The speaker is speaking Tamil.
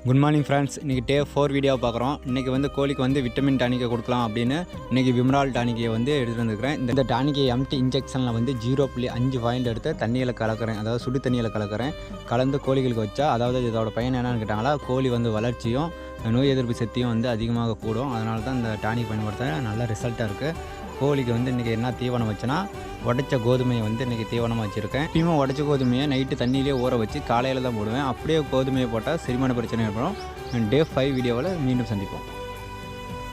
Good morning friends. இன்றைக்கி டே 4 வீடியோ பார்க்குறோம். இன்றைக்கி வந்து கோழிக்கு வந்து விட்டமின் டானிக்கை கொடுக்கலாம் அப்படின்னு இன்றைக்கி விம்ரால் டானிக்கை வந்து எடுத்துகிட்டு வந்துருக்கிறேன். இந்த டானிக்கை எம்டி இன்ஜெக்ஷனில் வந்து 0.5 பாயிண்ட் எடுத்து தண்ணியில் கலக்கிறேன், அதாவது சுடு தண்ணியில் கலக்கிறேன். கலந்து கோழிகளுக்கு வச்சா, அதாவது இதோட பயன் என்னென்னு கேட்டாங்களா, கோழி வந்து வளர்ச்சியும் நோய் எதிர்ப்பு சக்தியும் வந்து அதிகமாக கூடும். அதனால தான் இந்த டானிக் பயன்படுத்த நல்ல ரிசல்ட்டாக இருக்குது. கோழிக்கு வந்து இன்றைக்கி என்ன தீவனம் வச்சுன்னா, உடைச்ச கோதுமையை வந்து இன்றைக்கி தீவனமாக வச்சுருக்கேன். எப்பயுமே உடைச்ச கோதுமையை நைட்டு தண்ணியிலே ஊற வச்சு காலையில் தான் போடுவேன். அப்படியே கோதுமையை போட்டால் செரிமான பிரச்சனை ஏற்படும். டே 5 வீடியோவில் மீண்டும் சந்திப்போம்.